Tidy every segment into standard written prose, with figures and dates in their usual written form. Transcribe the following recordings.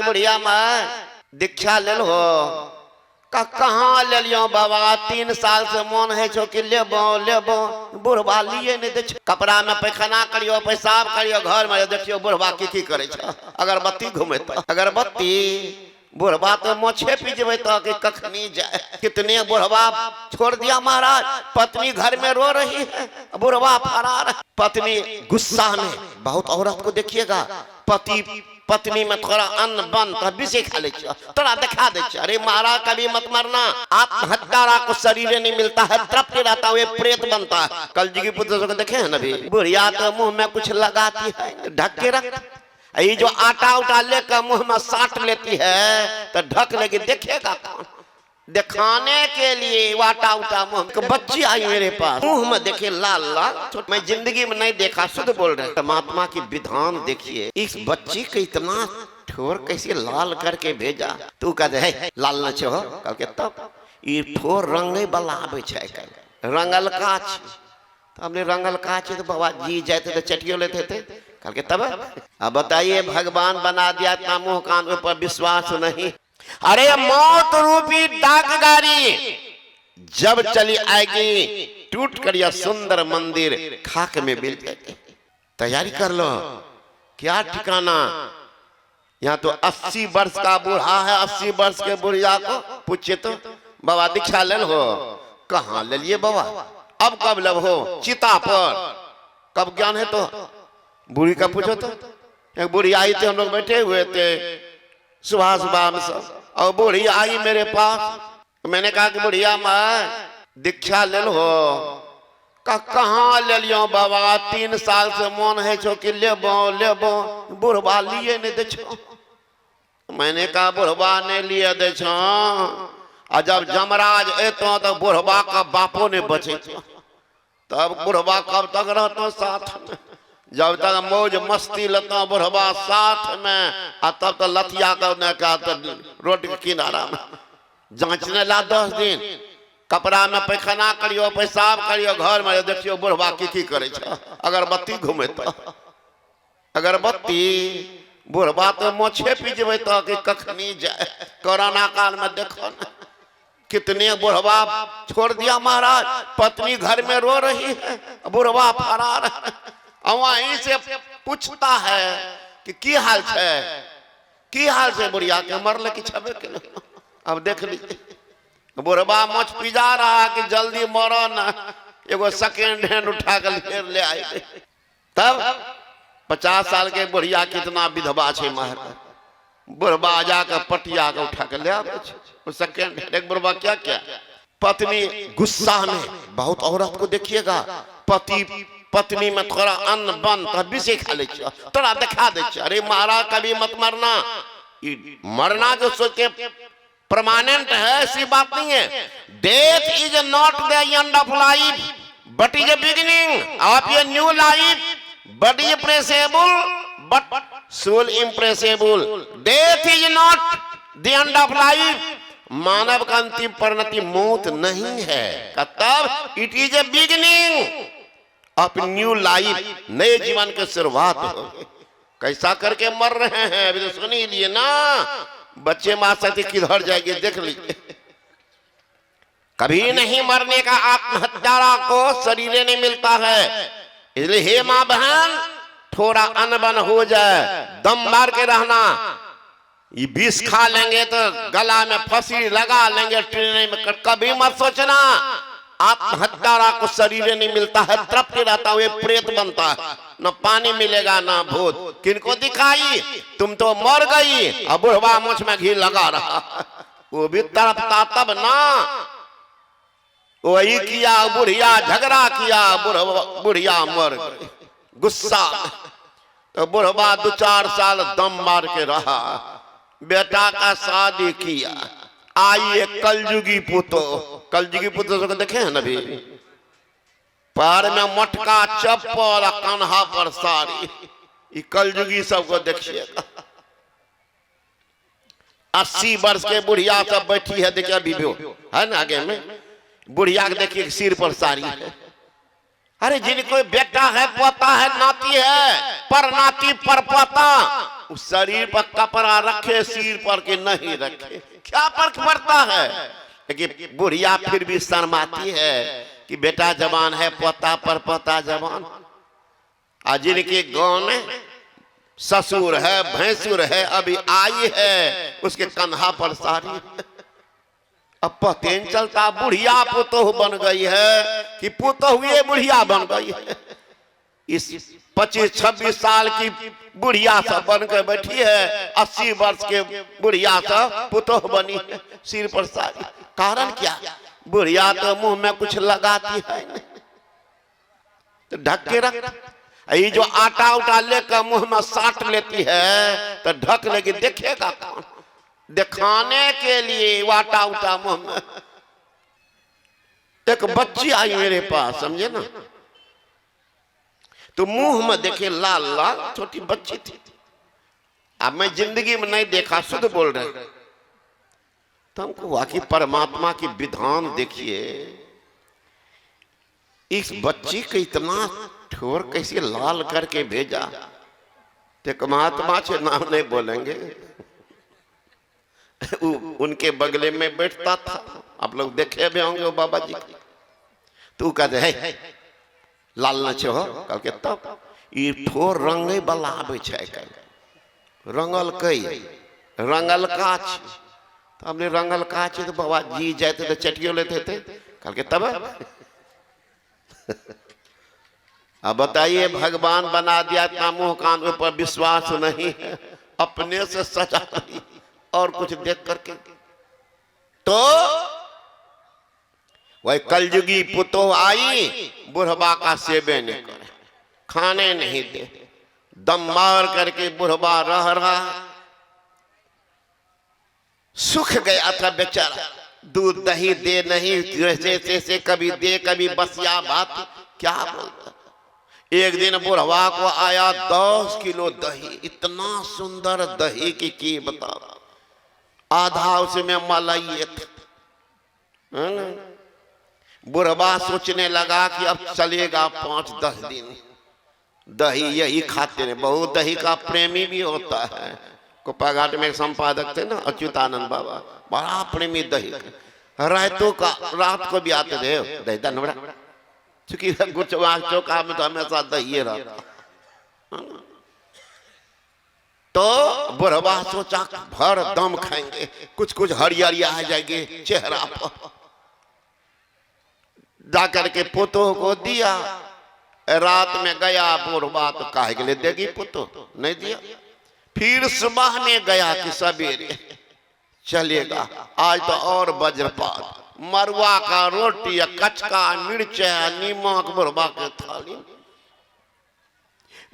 बुढ़िया मैं दीक्षा ले लो कहाँ ले लियो बाबा 3 साल से मन है छो कि लेबो लेबो बुढ़वा लिए नहीं दे कपड़ा में पैखाना करियो पेशाब करियो घर में देखियो बुढ़वा की करे छ अगरबत्ती घूमेत अगरबत्ती बुढ़वा तो मोछे पीजबे तो कि कखनी जाए कितने बुढ़वा छोड़ दिया महाराज पत्नी घर में रो रही है बुढ़वा फरार पत्नी गुस्सा में बहुत औरत को देखिएगा पति पत्नी में थोड़ा अन्न बन तभी से खा ले थोड़ा दिखा दे अरे महाराज कभी मत मरना आत्महत्या को शरीर नहीं मिलता है तड़पते रहता हुए प्रेत बनता है कल जी की पुत्र को देखे है ना भी बुढ़िया तो मुंह में कुछ लगाती है ढक के रख ये जो आटा उटा लेकर मुंह में साट लेती है तो ढक लेगी देखेगा कौन दिखाने के लिए वाटा उटा मुंह बच्ची आई मेरे पास मुंह में देखे लाल लाल मैं जिंदगी में नहीं देखा शुद्ध बोल रहे परमात्मा की विधान देखिए इस बच्ची को इतना ठोर कैसे लाल करके भेजा तू कहते है लाल न छो कल के तब ये ठोर रंगे वाला आवे छै रंगल काच हमने रंगल काच तो बाबा जी जाते तो चटियो लेते थे कल के तब अब बताइए भगवान बना दिया इतना मुंह कान पर विश्वास नहीं अरे मौत रूपी डाक गाड़ी जब चली आएगी टूट कर यह सुंदर मंदिर खाक में मिल जाएगी तैयारी कर लो क्या ठिकाना यहाँ तो 80 वर्ष का बूढ़ा है 80 वर्ष के बुढ़िया को पूछे तो बाबा दीक्षा ले लो कहाँ ले लिए बाबा अब कब लब हो चिता पर कब ज्ञान है तो बूढ़ी का पूछो तो एक बूढ़ी आई थी हम लोग बैठे हुए थे सुबह सुबह में सब और बूढ़ी आई मेरे पास मैंने कहा कि बुढ़िया मैं दीक्षा ले लो कहाँ ले लियो बाबा 3 साल से मन है छो कि लेबो लेबो बुढ़वा लिए नहीं दे छो मैंने कहा बुढ़वा ने लिए दे छो और जब जमराज एतो तो बुढ़वा का बापो ने बचे तब बुढ़वा कब तक रहता साथ में जब तक मौज मस्ती लेता बुढ़वा साथ में और तब तो लतिया का तो रोड के किनारा में जांचने ला 10 दिन कपड़ा में पैखाना करियो पेशाब करियो घर में देखियो बुढ़वा की करे छ अगरबत्ती घूमे तो अगरबत्ती बुढ़वा तो मोछे पीजबे तो कि कखनी जाए कोरोना काल में देखो ना कितने बुढ़वा छोड़ दिया महाराज पत्नी घर में रो रही है बुढ़वा फरार है वहीं से पूछता है कि की हाल है की हाल से बुढ़िया के मरल की छबे के अब देख लीजिए बुढ़वा मोछ पिजा रहा कि जल्दी मरो ना एगो सेकेंड हैंड उठा कर ले आए तब 50 साल के बुढ़िया कितना विधवा छे महाराज बुढ़वा जाकर पटिया के उठा कर ले आवे सेकेंड हैंड एक बुढ़वा क्या क्या पत्नी गुस्सा में बहुत औरत को देखिएगा पति पत्नी में थोड़ा अन्न बन तभी से खा ले थोड़ा दिखा दे अरे महाराज कभी मत मरना मरना जो सोच के परमानेंट है ऐसी बात नहीं है death is not the end of life but is a beginning of a new life but is perishable but soul imperishable death is not the end of life मानव का अंतिम परिणति मौत नहीं है तब it is a beginning of new life नए जीवन की शुरुआत हो कैसा करके मर रहे हैं अभी तो सुन ही लिए ना बच्चे मां सकते किधर जाएंगे देख लीजिए कभी नहीं मरने का आत्महत्या को शरीर नहीं मिलता है इसलिए हे मां बहन थोड़ा अनबन हो जाए दम मार के रहना ये विष खा लेंगे तो गला में फंसी लगा लेंगे ट्रेन में कभी मत सोचना आत्महत्या को शरीर नहीं मिलता है तड़पते रहता हुए प्रेत बनता है न पानी मिलेगा ना भूत किनको दिखाई तुम तो मर गई अब बुढ़वा मुझ में घी लगा रहा वो भी तड़पता तब ना वही किया बुढ़िया झगड़ा किया बुढ़िया मर गई गुस्सा तो बुढ़वा 2-4 साल दम मार के रहा बेटा का शादी किया आइए कलयुगी पुतो को देखे हैं नबी पैर में मटका चप्पल कान्हा पर साड़ी कलयुगी सबको देखिएगा 80 वर्ष के बुढ़िया सब बैठी है देखिए अभी भी है ना आगे में बुढ़िया के देखिए सिर पर साड़ी है अरे जिनको बेटा है पोता है नाती है पर नाती पर पोता उस शरीर पर कपड़ा रखे सिर पर के नहीं रखे, क्या फर्क पड़ता है? लेकिन बुढ़िया फिर भी शर्माती है कि बेटा जवान है, पोता पर पोता जवान। आज जिनके गांव में ससुर है, भैंसुर है, अभी आई है, उसके कंधा पर साड़ी है। अब पता नहीं चलता बुढ़िया पुतोह बन गई है कि पुतोह ये बुढ़िया बन गई है। इस 25-26 साल की बुढ़िया सब बन के बैठी है, 80 वर्ष के बुढ़िया सब पुतोह बनी है, सिर पर साड़ी। कारण क्या? बुढ़िया तो मुंह में कुछ लगाती है नहीं, तो ढक के रख। ये जो आटा उटा लेकर मुंह में साट लेती है तो ढक लेगी, देखेगा कौन? दिखाने के लिए आटा उटा मुंह में। एक बच्ची आई मेरे पास, समझे ना, तो मुंह में देखे लाल लाल, छोटी बच्ची थी। अब मैं जिंदगी में नहीं देखा, शुद्ध बोल रहे। तो हमको वाकई परमात्मा की विधान देखिए, इस बच्ची को इतना ठोर कैसे लाल करके भेजा। तो महात्मा से नाम नहीं बोलेंगे, उनके बगले में बैठता था, आप लोग देखे भी होंगे वो बाबा जी। तू कहते है लाल न हो, कल के तब ये ठोर रंगे वाला आबे छै, रंगल कई रंगल काच। तो हमने रंगल काच तो बाबा जी जाते तो चटियो लेते थे, कल के तब। अब बताइए, भगवान बना दिया, इतना मुंह कान ऊपर विश्वास नहीं है, अपने से सजा नहीं और कुछ देख करके। तो वही कलयुगी पुतोह आई, बुढ़बा का सेवे नहीं करे, खाने नहीं दे, दम मार करके बुढ़बा रह रहा। सुख गया था बेचारा, दूध दही दे नहीं, जैसे कभी दे कभी बसिया बात, क्या बोलता। एक दिन बुढ़वा को आया 10 किलो दही, इतना सुंदर दही की बता, आधा उसमें मलाई था। बुढ़वा सोचने लगा कि अब चलेगा 5-10 दिन दही यही खाते रहे। बहुत दही का प्रेमी भी होता है। कोपाघाट में एक संपादक थे ना, अच्युतानंद बाबा, बड़ा प्रेमी दही, रातों का रात को भी आते थे दही दनवड़ा, क्योंकि गुचवा चौका में तो हमेशा दही रहता। तो बुढ़वा सोचा भर दम खाएंगे, कुछ कुछ हरियाली आ जाएगी चेहरा पर। जाकर के पुतोह को दिया, रात में गया बुढ़वा, तो काहे के लिए देगी पुतोह, नहीं दिया। फिर सुबह में गया कि सवेरे चलेगा, आज तो और वज्रपात, मरुआ का रोटी, कचका मिर्च, नीमक बुढ़वा के थाली।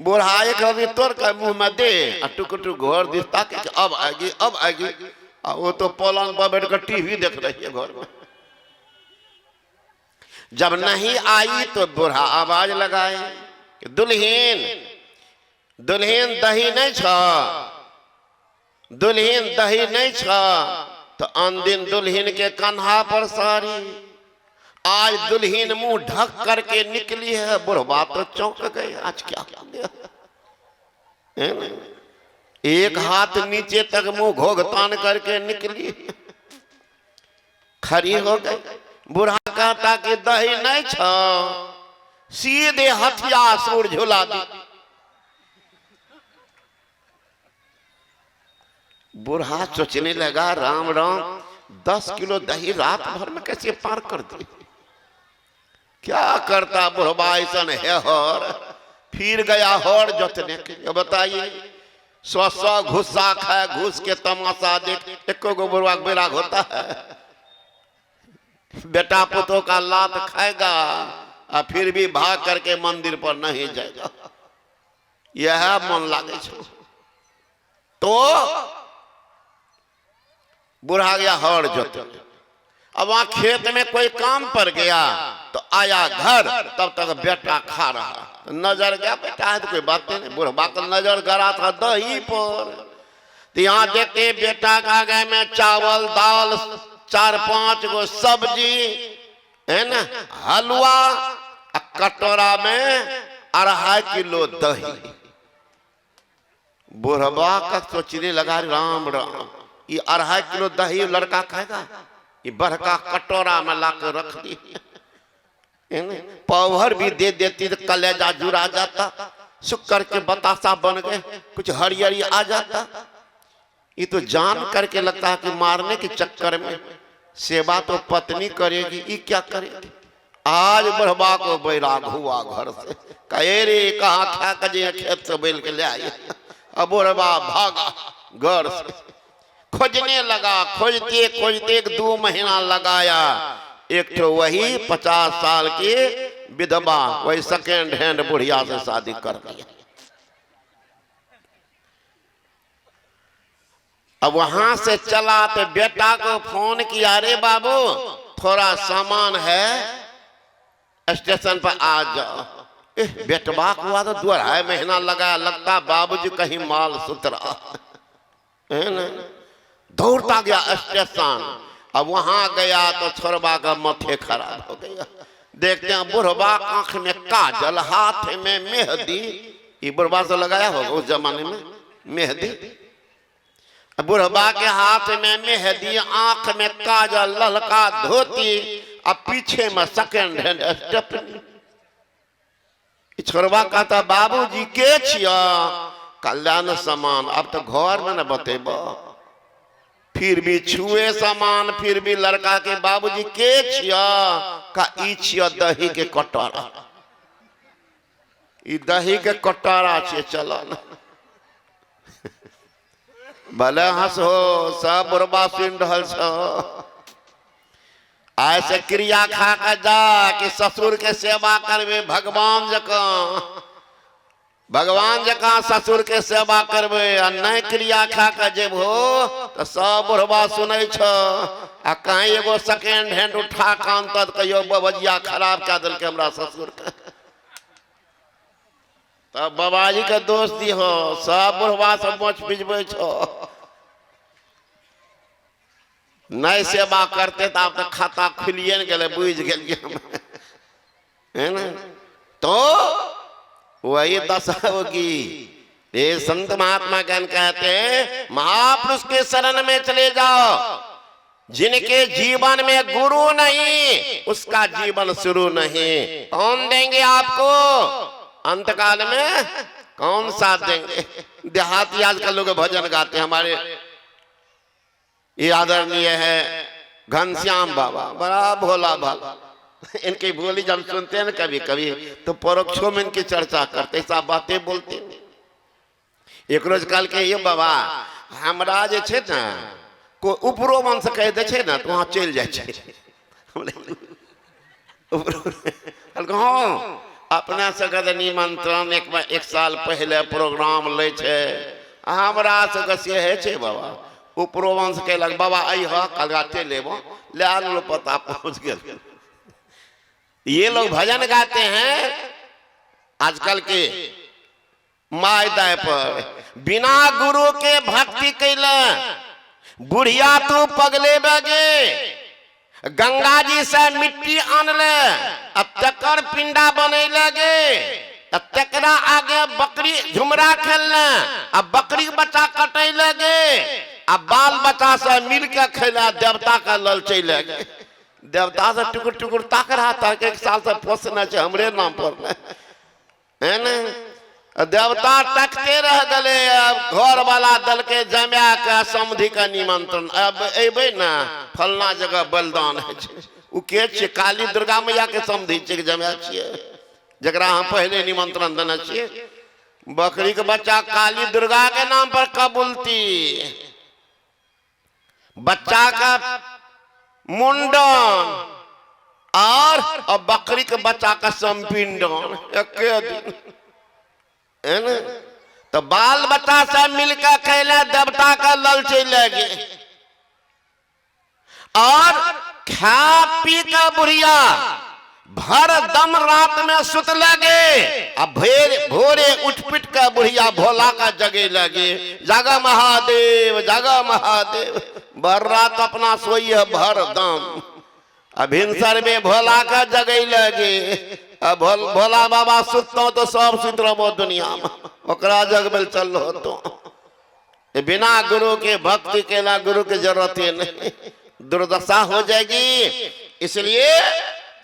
बुढ़ा एक अभी तोड़ कर मुंह में दे, टुक टुक घर दिखता कि अब आएगी अब आएगी। वो तो पलंग पर बैठ कर टीवी देख रही है घर में। जब नहीं आई तो बुढ़ा आवाज लगाए कि दुल्हीन दुल्हीन दही नहीं छ, दुल्हीन दही नहीं छ। तो अन दिन दुल्हीन के कंधा पर साड़ी, आज दुल्हीन मुंह ढक करके निकली है। बुढ़वा तो चौंक गए, आज क्या एक हाथ नीचे तक मुंह घोघतान करके निकली, खड़ी हो गई। बुढ़ा कहता कि दही नहीं छ, सीधे हथियार सूर झुला दी। बुढ़ा सोचने लगा, राम राम, 10 किलो दही रात भर में कैसे पार कर दी। क्या करता बुढ़वा ऐसा है। और फिर गया हर जोतने के लिए। बताइए, 100 घुस्सा खाए, घुस के तमाशा देख, एको गो बुढ़वा बेराग होता है। बेटा पुतों का लात खाएगा और फिर भी भाग करके मंदिर पर नहीं जाएगा, यह मन लागे। तो बुढ़ा गया हर जोतने। अब वहां खेत में कोई काम पर गया तो आया घर, तब तक बेटा खा रहा। तो नजर गया, बेटा है तो कोई बात नहीं। बुढ़वा का नजर गड़ा था दही पर। तो यहाँ देखते बेटा का गए में चावल दाल, 4-5 गो सब्जी है ना, हलवा, कटोरा में 2.5 किलो दही। बुढ़वा का सोचने लगा राम राम, ये 2.5 किलो दही लड़का खाएगा, ये बड़का कटोरा में लाकर रख दी, पावर भी दे देती तो कलेजा जुड़ा जाता, शुक्र के बतासा बन गए, कुछ हरियरी आ जाता। ये तो जान करके लगता है कि मारने के चक्कर में सेवा तो पत्नी करेगी, ये क्या करेगी। आज बुढ़वा को बैराग हुआ घर से, कहे रे कहाँ खा कजे खेत से बैल के ले आए। अब बुढ़वा भागा घर से, खोजने लगा, खोजते खोजते 2 महीना लगाया। एक तो वही 50 साल की विधवा, वही सेकेंड हैंड बुढ़िया से शादी कर दिया। अब वहां से चला तो बेटा को फोन किया, अरे बाबू थोड़ा सामान है स्टेशन पर आ जाओ। बेटवा को हुआ तो 2.5 महीना लगा, लगता बाबूजी कहीं माल सुतरा है ना। दौड़ता गया स्टेशन, अब वहां गया तो छोरबा का माथे खराब हो गया। देखते हैं बुढ़वा आंख में काजल, हाथ में मेहंदी, ये बुढ़वा से लगाया होगा उस जमाने में मेहंदी। बुढ़वा के हाथ में मेहंदी, आंख में काजल, ललका धोती, अब पीछे में सेकेंड हैंड स्टेपनी। छोरबा कहता बाबूजी के छिया, कल्याण सामान। अब तो घर में न बतेब, फिर भी छुए सामान, फिर भी लड़का के बाबूजी के छिया, का ई छिया दही के कटोरा, ई दही के कटोरा छे, चलो ना। भले हंस हो, सब बुढ़वा सुन रहल छो। ऐसे क्रिया खा कर जा कि ससुर के सेवा करबे भगवान जकां, भगवान जकां ससुर के सेवा करबे। आ नहीं क्रिया खा कर जेब हो तो सब बुढ़वा सुनै छो। आ कहीं एगो सेकेंड हैंड उठा कान तक कहियो बबजिया खराब क्या दिल के हमरा ससुर के, तब बाबाजी के दोष दी हो। सब बुढ़वा सब मोच पिजबे छो, नहीं सेवा करते तो आप तो खाता खुलिए न गए, बुझ गए है ना। तो वही दशा होगी। ये संत महात्मा ज्ञान कहते हैं महापुरुष के शरण में चले जाओ, जिनके जीवन में गुरु नहीं उसका जीवन शुरू नहीं। कौन देंगे आपको अंतकाल में, कौन साथ देंगे। देहाती आजकल लोग भजन गाते हैं, हमारे ये आदरणीय है घनश्याम बाबा, बड़ा भोला भाला। इनकी बोली जब सुनते हैं ना कभी कभी तो परोक्षों में इनकी चर्चा करते, सब बातें बोलते। एक रोज कल के ये बाबा हमरा जे छे ना को उपरो मन से कह दे छे ना तो वहां चल जाए छे। अपना से निमंत्रण एक साल पहले प्रोग्राम ले छे, हमरा से से है छे बाबा। उपरो वंश कहलक बाबा अह कलगाते लेबो, ले आलो पता पहुंच गए। ये लोग भजन गाते हैं आजकल के मायदा पर, बिना गुरु के भक्ति कैले बुढ़िया तू पगले बगे। गंगा जी से मिट्टी आनले, अब तकर पिंडा बने लगे, तकरा आगे बकरी झुमरा खेलने, अब बकरी बच्चा कटे लगे। अब बाल बच्चा से मिल के खेला, देवता का ललचे लगे। देवता से टुकुर टुकुर ताक रहा था कि 1 साल से पोसना चाहिए हमरे नाम पर है ना। देवता तकते रह गए। अब घर वाला दल के जमा के समधि का निमंत्रण, अब अबे ना फलना जगह बलिदान है, उ के छे काली दुर्गा मैया के समधि छे जमा छिए, जकरा हम पहले निमंत्रण देना छिए। बकरी के बच्चा काली दुर्गा के नाम पर कबूलती, बच्चा का मुंडन और बकरी के बच्चा का संपिंडन एक दिन है ना। तो बाल बच्चा से मिलकर खेले, देवता का ललचे लगे और खा पी का बुढ़िया भर दम रात में सुत लगे। अब भोरे उठ पिट का बुढ़िया भोला का जगे लगे, जागा महादेव जागा महादेव। भर रात अपना सोई है भर दम, अब हिंसर में भोला का जगे लगे। अब भोला बाबा सुतो तो सब सुत रहो दुनिया में, ओकरा जग में चल रहो तो बिना गुरु के भक्ति के ला गुरु की जरूरत ही नहीं, दुर्दशा हो जाएगी। इसलिए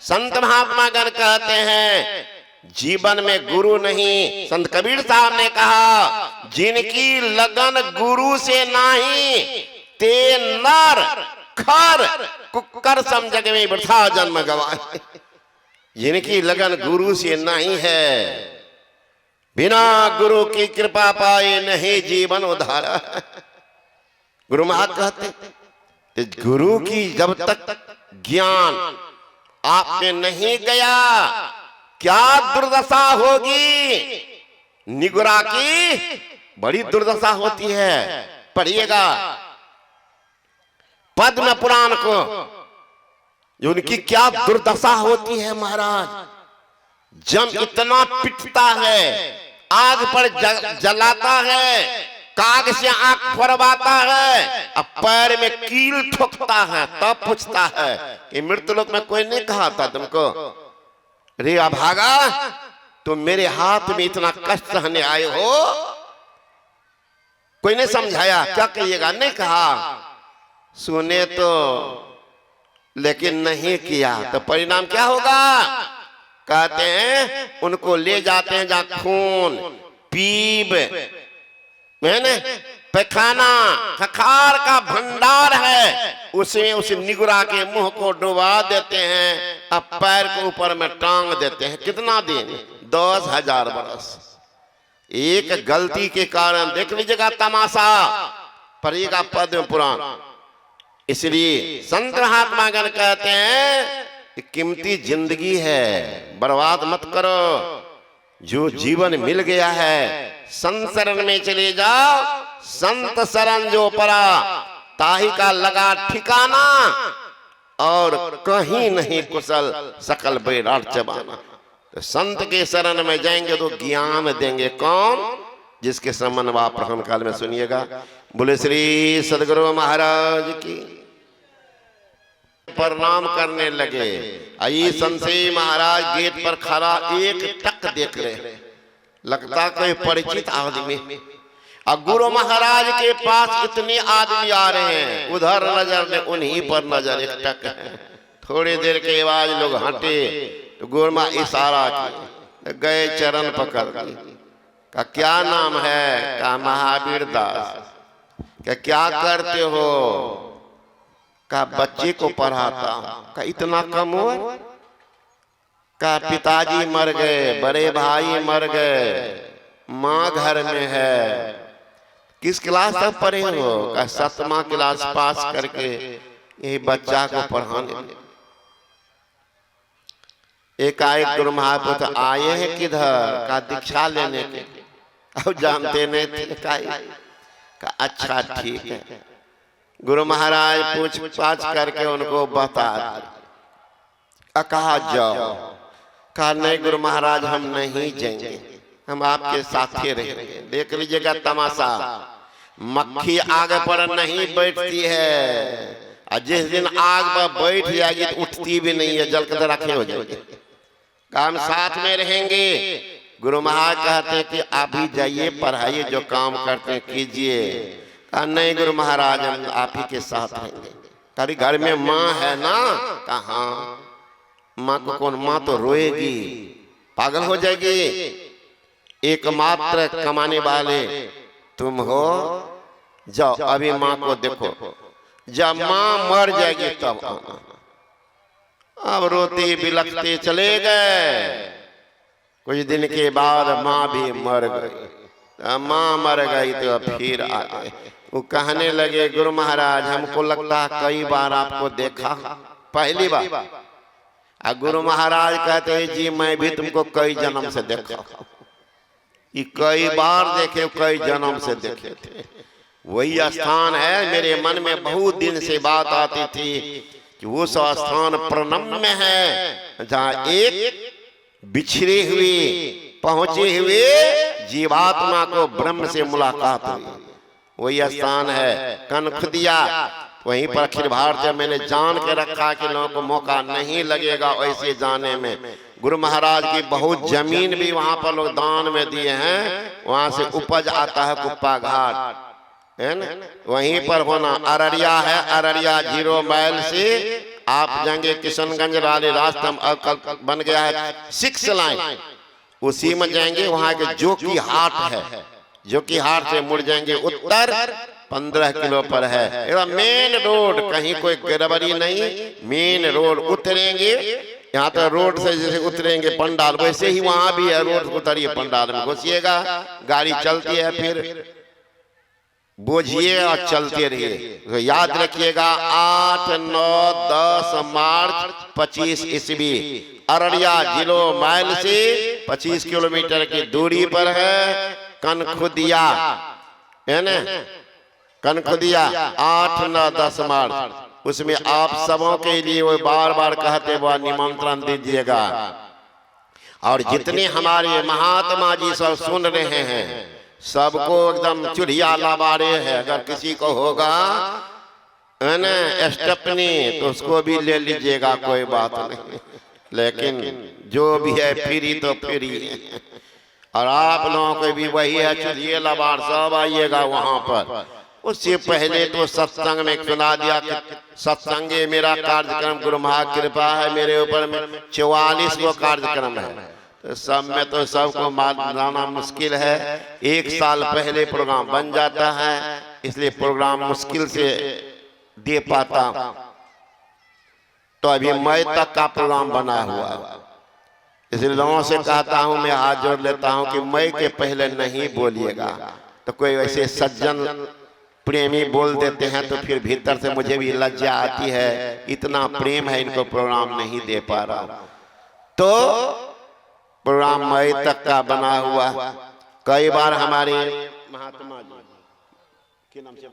संत महात्मा गण कहते हैं जीवन में गुरु नहीं, संत कबीर साहब ने कहा जिनकी लगन गुरु से नहीं ते नर खर कुकर सम जग में वृथा जन्म गवाए। जिनकी लगन गुरु से नहीं है, बिना गुरु की कृपा पाए नहीं जीवन उधारा। गुरु महात्मा कहते गुरु की जब तक ज्ञान आपने नहीं गया क्या दुर्दशा होगी। निगुरा की बड़ी दुर्दशा होती है, पढ़िएगा पद्म पुराण को, उनकी क्या दुर्दशा होती है महाराज। जम इतना पिटता है, आग पर जलाता है, काग से आंख फरवाता है, अब पैर में कील ठोकता है, तब पूछता है कि मृत्युलोक में कोई नहीं कहा था तुमको, रे अभागा तुम मेरे हाथ में इतना कष्ट सहने आए हो, कोई नहीं समझाया क्या कहिएगा, नहीं कहा। सुने तो लेकिन नहीं किया तो परिणाम क्या होगा। कहते हैं उनको ले जाते हैं जहां खून पीप मैंने पैखाना खखार का भंडार है, उसमें उस निगुरा के मुंह को डुबा देते हैं, अब पैर को ऊपर में टांग देते हैं। कितना दिन, 10,000 बरस। एक गलती के कारण देख लीजिएगा तमाशा, पढ़िएगा पद्म पुराण। इसलिए संत महात्मा गण कहते हैं कीमती जिंदगी है, बर्बाद मत करो। जो जीवन मिल गया है संत शरण में चले जाओ, संत शरण जो पड़ा ताही का लगा ठिकाना, और कहीं नहीं कुशल सकल बैराट चबाना। तो संत के शरण में जाएंगे तो ज्ञान देंगे कौन, जिसके संबंध आप प्रहन काल में सुनिएगा। बोले श्री सदगुरु महाराज की। प्रणाम करने लगे, आई संशय महाराज गेट पर खड़ा एक टक देख रहे, लगता कोई परिचित आदमी। अब गुरु महाराज के पास इतने आदमी आ रहे हैं, उधर नजर ने उन्हीं पर नजर, एक टक है। थोड़ी देर के बाद लोग हटे तो गुरु माँ इशारा किए, गए चरण पकड़ का क्या नाम है, का महावीर दास। क्या करते हो, का बच्चे को पढ़ाता। का इतना कम उम्र, का पिताजी मर गए, बड़े भाई मर गए, माँ घर में है। किस क्लास तक पढ़े हो, का 7वां क्लास पास करके यही बच्चा को पढ़ाने। एकाएक गुरु महापुरुष आए हैं किधर, का दीक्षा लेने के, अब जानते नहीं थे का अच्छा ठीक है। गुरु महाराज पूछ पाछ करके उनको बता, कहा जाओ। कहा नहीं गुरु महाराज हम नहीं जाएंगे, हम आपके साथ ही रहेंगे। देख लीजिएगा तमाशा, मक्खी आग पर नहीं बैठती है, और जिस दिन आग पर बैठ जाएगी तो उठती भी नहीं है, जल के रखे हो जाएगी। काम साथ में रहेंगे। गुरु महाराज कहते हैं कि आप भी जाइए, पढ़ाइए, जो काम करते हैं कीजिए। कहा नहीं गुरु महाराज हम आप ही के साथ रहेंगे। कभी घर में माँ है ना, कहा माँ को कौन, माँ तो रोएगी, पागल हो जाएगी। एकमात्र कमाने वाले तुम हो, जाओ अभी माँ को देखो, जब माँ मर जाएगी तब आना। अब रोते बिलखते चले गए। कुछ दिन के बाद माँ भी मर गई। माँ मर गई तो फिर आ गए। वो कहने लगे गुरु महाराज हमको लगता है कई बार आपको देखा, पहली बार। गुरु महाराज कहते हैं जी मैं भी तुमको कई जन्म से देखा। ये कई बार देखे, कई जन्म से देखे थे। वही स्थान है, मेरे मन में बहुत दिन से बात आती थी कि वो स्थान प्रणम्य है जहाँ एक बिछड़ी हुई पहुंचे हुए जीवात्मा को ब्रह्म से मुलाकात हुई। वही स्थान है कनखुदिया। वहीं पर अखिल भारतीय मैंने जान के रखा कि लोगों को मौका नहीं लगेगा ऐसे जाने में। गुरु महाराज की बहुत जमीन भी वहां पर लोग दान में दिए हैं। वहां से उपज आता है कुप्पा घाट, है ना, वहीं पर होना। अररिया है, अररिया 0 माइल से आप जाएंगे किशनगंज वाले रास्ते में बन गया है 6 लाइन, उसी में जाएंगे। वहां के जो की हाट है, जो की हाट से मुड़ जाएंगे उत्तर 15 किलो पर है। मेन रोड, कहीं कोई गड़बड़ी नहीं, मेन रोड उतरेंगे। यहाँ तो रोड से जैसे उतरेंगे पंडाल, वैसे ही वहां भी है, रोड उतरिए पंडाल में घुसिएगा, गाड़ी चलती है, फिर बोझिए और चलते रहिए। तो याद रखिएगा 8, 9, 10 मार्च 25 ईस्वी अररिया 0 माइल से 25 किलोमीटर की दूरी पर है कनखुदिया, है ना, कनखुदिया 8, 9, 10 मार्च। उसमें आप सबों के लिए वो बार बार कहते हुआ निमंत्रण दीजिएगा। और जितने हमारे महात्मा जी सब सुन रहे हैं, सबको एकदम चुड़िया लबारे है। अगर किसी को होगा है ना स्टेपनी, तो उसको भी ले लीजिएगा, कोई बात नहीं। लेकिन जो भी है फ्री तो फ्री है। और आप लोगों को भी वही है, चलिए लबार सब आइएगा वहां पर। उससे पहले तो सत्संग में सुना दिया कि सत्संगे मेरा कार्यक्रम, गुरु महा कृपा है मेरे ऊपर में 44वां कार्यक्रम है। तो सब में तो सबको मानना मुश्किल है। 1 साल पहले प्रोग्राम बन जाता है, इसलिए प्रोग्राम मुश्किल से दे पाता। तो अभी मई तक का प्रोग्राम बना हुआ, इसलिए लोगों से कहता हूं, मैं हाथ जोड़ लेता हूं कि मई के पहले नहीं बोलिएगा। तो कोई वैसे सज्जन प्रेमी बोल देते हैं तो फिर भीतर से मुझे भी लज्जा आती है, इतना प्रेम है इनको, प्रोग्राम नहीं दे पा रहा। तो प्रोग्राम मई तक का बना हुआ। कई बार हमारे महात्मा जी के नाम से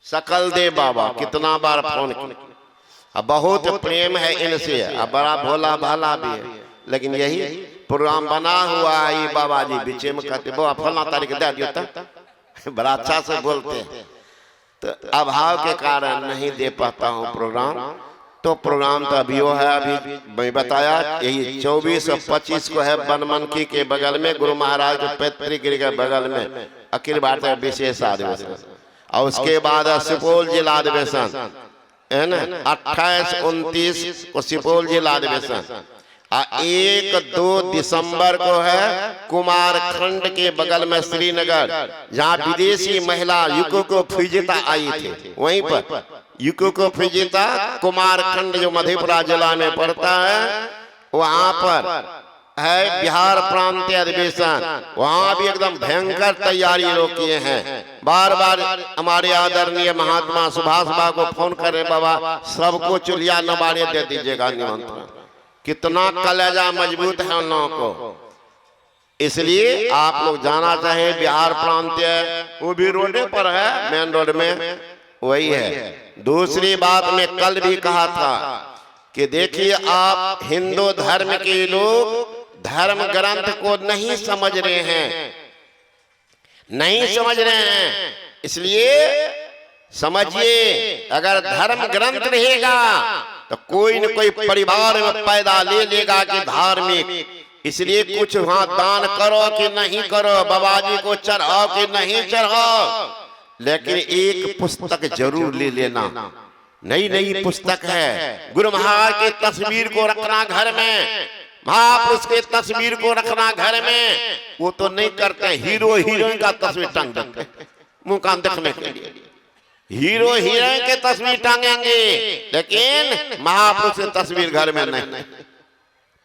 सकल देव बाबा कितना बार फोन किया, अब बहुत प्रेम है इनसे, अब बड़ा भोला भाला भी है। लेकिन यही प्रोग्राम बना हुआ है, बाबा जी बीच में कहते वो फला तारीख दे दियो तक, बड़ा अच्छा से बोलते हैं। तो अभाव के कारण नहीं दे पाता हूँ प्रोग्राम। तो प्रोग्राम तो अभी वो है, अभी मैं बताया यही 24 और 25 को है बनमनकी के बगल में, गुरु महाराज के पैतृक के बगल में अखिल भारतीय विशेष अधिवेशन। और उसके बाद सुपौल जिला अधिवेशन है ना, 28, 29 को सुपौल जिला अधिवेशन। 1, 2 दिसंबर को है कुमारखंड के बगल में श्रीनगर, जहाँ विदेशी महिला युको फुजिता आई थी। वहीं पर युको फुजिता कुमारखंड जो मधेपुरा जिला में पड़ता है, वहां पर है बिहार प्रांतीय अधिवेशन। वहां भी एकदम भयंकर तैयारी लोग किए हैं। बार बार हमारे आदरणीय महात्मा सुभाष बाबू को फोन करे, बाबा सबको चुलिया नबारे दे दीजिएगा निमंत्रण। कितना कलेजा मजबूत है उन लोगों को। इसलिए आप लोग जाना चाहे बिहार प्रांतीय, वो भी रोडे पर है, मेन रोड में वही है। दूसरी बात मैं कल भी कहा था कि देखिए आप हिंदू धर्म के लोग धर्म ग्रंथ को नहीं समझ रहे हैं, नहीं समझ रहे हैं। इसलिए समझिए, अगर धर्म ग्रंथ रहेगा तो कोई न कोई परिवार में पैदा ले लेगा कि धार्मिक। इसलिए कुछ वहां दान करो कि नहीं करो, बाबा जी को चढ़ाओ कि नहीं चढ़ाओ, लेकिन एक पुस्तक जरूर ले लेना। नई नई पुस्तक है, गुरु महाराज की तस्वीर को रखना घर में, महापुरुष की तस्वीर को रखना घर में। वो तो नहीं करते, हीरो हीरोइन का तस्वीर टांग देते मुंह कान देखने के लिए। हीरो हीरोइन के तस्वीर टांगेंगे, लेकिन महापुरुष की तस्वीर घर में नहीं,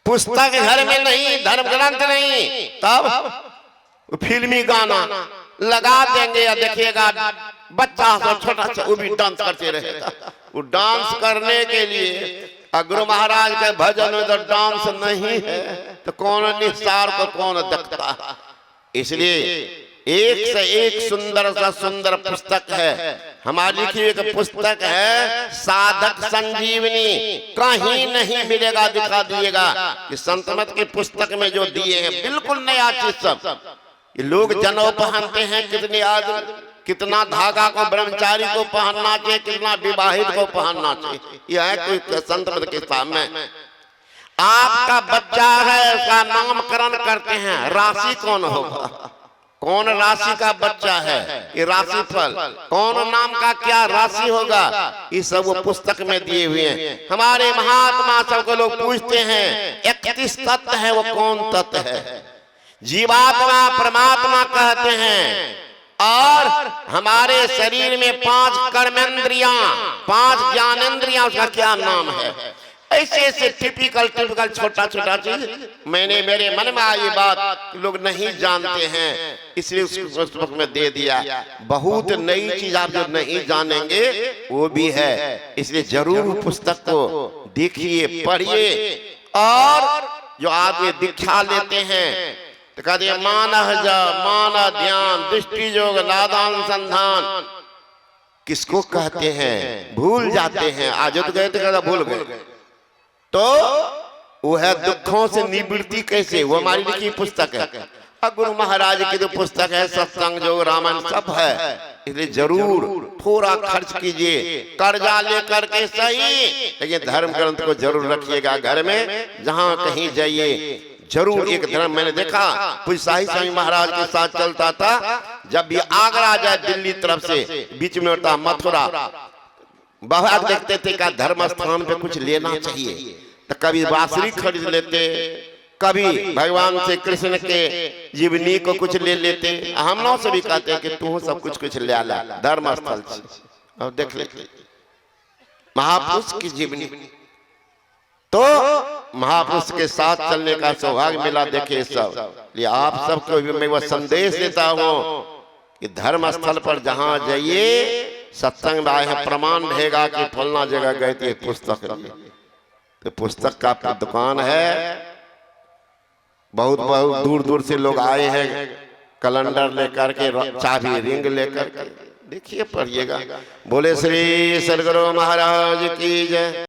पुस्तक घर में नहीं, धर्म ग्रंथ नहीं। तब फिल्मी गाना लगा देंगे या देखिएगा बच्चा सब छोटा सा वो भी डांस करते रहेगा। वो डांस करने के लिए गुरु महाराज के भजन में तो डांस नहीं है तो कौन निस्तार को कौन देखता। इसलिए एक से एक सुंदर सा सुंदर पुस्तक है। हमारी लिखी एक पुस्तक है साधक संजीवनी, कहीं नहीं मिलेगा, दिखा दिएगा कि संतमत की पुस्तक में जो दिए हैं बिल्कुल नया चीज सब। ये लोग जनेऊ पहनते हैं, कितने आदमी, कितना धागा को ब्रह्मचारी को पहनना चाहिए, कितना विवाहित को पहनना चाहिए, यह है कोई संत के सामने। आपका बच्चा है, उसका नामकरण करते हैं, राशि कौन होगा, कौन राशि का बच्चा है, ये राशिफल कौन नाम का क्या राशि होगा, ये सब वो पुस्तक में दिए हुए हैं। हमारे महात्मा सबको लोग पूछते हैं 31 तत्व है, वो कौन तत्व है? जीवात्मा परमात्मा कहते हैं। और हमारे शरीर में 5 कर्मेंद्रियां, 5 ज्ञानेंद्रियां, उसका क्या नाम है? ऐसे ऐसे टिपिकल छोटा छोटा चीज मैंने मेरे मन में आई बात लोग नहीं जानते हैं, इसलिए उस पुस्तक में दे दिया। बहुत नई चीज आप जो नहीं जानेंगे वो भी है, इसलिए जरूर पुस्तक को देखिए, पढ़िए। और जो आदमी दीक्षा लेते हैं तो कहते हैं माना ध्यान दृष्टि योग नादानुसंधान, किसको कहते हैं भूल जाते हैं। आज तो गए तो भूल गए, तो वो है दुखों से निवृत्ति कैसे, वो हमारी लिखी पुस्तक है। और गुरु महाराज की जो पुस्तक है सत्संग जो रामायण सब है, इसलिए जरूर थोड़ा खर्च कीजिए, कर्जा लेकर के सही, लेकिन धर्म ग्रंथ को जरूर रखिएगा घर में। जहां कहीं जाइए जरूर एक धर्म, मैंने देखा पूज्य शाही स्वामी महाराज के साथ चलता था, जब भी आगरा जाए दिल्ली तरफ से बीच में होता मथुरा, बहुत देखते थे का धर्म स्थान पे कुछ लेना चाहिए, तो कभी बांसुरी खरीद लेते, कभी भगवान से कृष्ण के जीवनी को कुछ ले लेते। हम लोग से भी कहते हैं कि तू सब कुछ ले ला धर्म स्थल से। अब देख ले महापुरुष की जीवनी, तो महापुरुष के साथ चलने का सौभाग्य मिला। देखे सब, ये आप सबको मैं वो संदेश देता हूँ कि धर्म स्थल पर जहाँ जाइए सत्संग में आए हैं, प्रमाण रहेगा कि फलना जगह गए थे पुस्तक लिए। तो पुस्तक का दुकान है, बहुत बहुत दूर दूर से लोग आए हैं कैलेंडर लेकर के, चाबी रिंग लेकर के, देखिए पढ़िएगा। बोले श्री सदगुरु महाराज की जय।